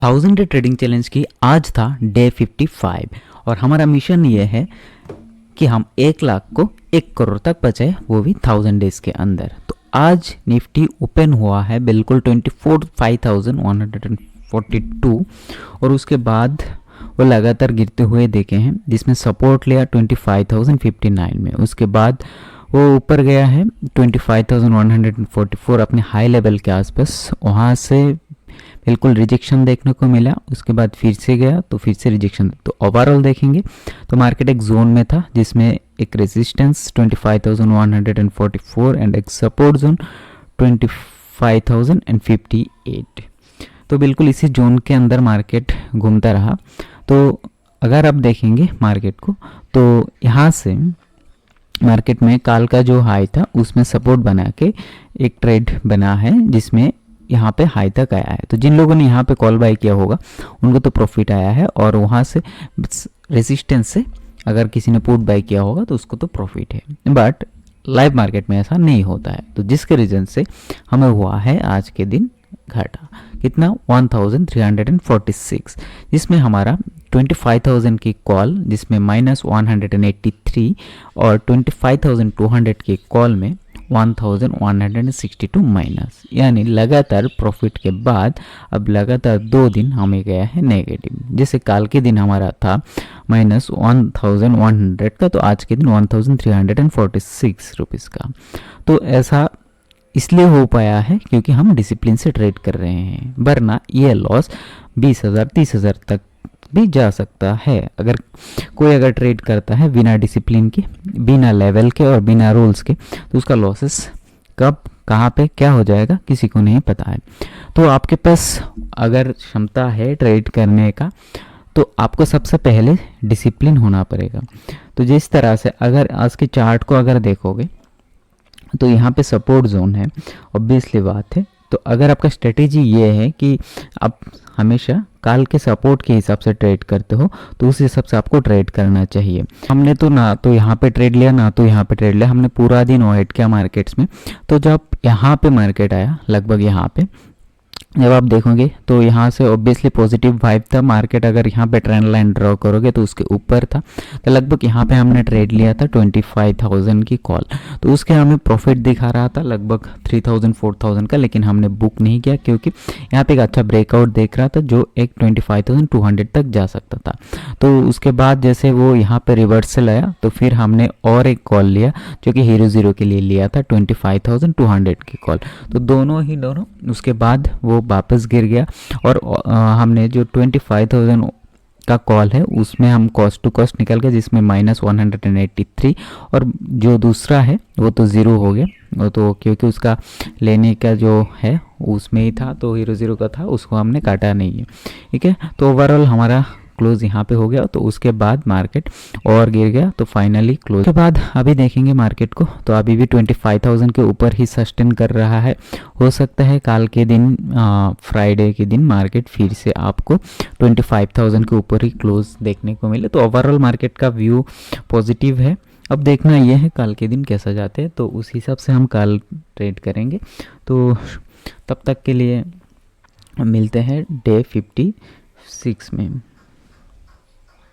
1000 day trading challenge की आज था डे 55 और हमारा मिशन ये है कि हम 1 लाख को 1 करोड़ तक पहुंचे, वो भी 1000 डेज के अंदर। तो आज निफ्टी ओपन हुआ है बिल्कुल 24,5142 और उसके बाद वो लगातार गिरते हुए देखे हैं, जिसमें सपोर्ट लिया 25,059 में। उसके बाद वो ऊपर गया है 25,144 अपने हाई लेवल के आसपास, वहाँ से बिल्कुल रिजेक्शन देखने को मिला। उसके बाद फिर से गया तो फिर से रिजेक्शन। तो ओवरऑल देखेंगे तो मार्केट एक जोन में था जिसमें एक रेजिस्टेंस 25,144 एंड एक सपोर्ट जोन 25,058। तो बिल्कुल इसी जोन के अंदर मार्केट घूमता रहा। तो अगर आप देखेंगे मार्केट को तो यहाँ से मार्केट में काल का जो हाई था उसमें सपोर्ट बना के एक ट्रेड बना है जिसमें यहाँ पे हाई तक आया है। तो जिन लोगों ने यहाँ पे कॉल बाय किया होगा उनको तो प्रॉफिट आया है, और वहाँ से रेजिस्टेंस से अगर किसी ने पुट बाय किया होगा तो उसको तो प्रॉफिट है। बट लाइव मार्केट में ऐसा नहीं होता है, तो जिसके रीज़न से हमें हुआ है आज के दिन घाटा कितना 1346, जिसमें हमारा 25,000 की कॉल जिसमें -183 और 25,200 की कॉल में 1162 माइनस, यानी लगातार प्रॉफिट के बाद अब लगातार 2 दिन हमें गया है नेगेटिव। जैसे काल के दिन हमारा था -1100 का, तो आज के दिन 1346 रुपीज़ का। तो ऐसा इसलिए हो पाया है क्योंकि हम डिसिप्लिन से ट्रेड कर रहे हैं, वरना ये लॉस 20,000 30,000 तक भी जा सकता है। अगर कोई ट्रेड करता है बिना डिसिप्लिन के, बिना लेवल के और बिना रूल्स के, तो उसका लॉसेस कब कहाँ पे क्या हो जाएगा किसी को नहीं पता है। तो आपके पास अगर क्षमता है ट्रेड करने का तो आपको सबसे पहले डिसिप्लिन होना पड़ेगा। तो जिस तरह से अगर आज के चार्ट को अगर देखोगे तो यहाँ पे सपोर्ट जोन है, ऑब्वियसली बात है। तो अगर आपका स्ट्रेटेजी ये है कि आप हमेशा काल के सपोर्ट के हिसाब से ट्रेड करते हो तो उस हिसाब से आपको ट्रेड करना चाहिए। हमने तो ना तो यहाँ पे ट्रेड लिया ना तो यहाँ पे ट्रेड लिया, हमने पूरा दिन वेट किया मार्केट्स में। तो जब यहाँ पे मार्केट आया लगभग यहाँ पे, जब आप देखोगे तो यहाँ से ऑब्वियसली पॉजिटिव वाइब था। मार्केट अगर यहाँ पे ट्रेंड लाइन ड्रॉ करोगे तो उसके ऊपर था, तो लगभग यहाँ पे हमने ट्रेड लिया था 25,000 की कॉल। तो उसके हमें प्रॉफिट दिखा रहा था लगभग 3,000 4,000 का, लेकिन हमने बुक नहीं किया क्योंकि यहाँ पे एक अच्छा ब्रेकआउट देख रहा था जो एक 25,200 तक जा सकता था। तो उसके बाद जैसे वो यहाँ पे रिवर्सल आया तो फिर हमने और एक कॉल लिया जो कि हीरो ज़ीरो के लिए लिया था 25,200 की कॉल। तो दोनों उसके बाद वो वापस गिर गया, और हमने जो 25,000 का कॉल है उसमें हम कॉस्ट टू कॉस्ट निकल गए जिसमें -183, और जो दूसरा है वो तो ज़ीरो हो गया। वो तो क्योंकि उसका लेने का जो है उसमें ही था, तो हीरो ज़ीरो का था, उसको हमने काटा नहीं है। ठीक है, तो ओवरऑल हमारा क्लोज यहाँ पे हो गया। तो उसके बाद मार्केट और गिर गया, तो फाइनली क्लोज के बाद अभी देखेंगे मार्केट को तो अभी भी 25,000 के ऊपर ही सस्टेन कर रहा है। हो सकता है काल के दिन फ्राइडे के दिन मार्केट फिर से आपको 25,000 के ऊपर ही क्लोज देखने को मिले। तो ओवरऑल मार्केट का व्यू पॉजिटिव है। अब देखना यह है काल के दिन कैसा जाते हैं, तो उस हिसाब से हम काल ट्रेड करेंगे। तो तब तक के लिए मिलते हैं डे 56 में।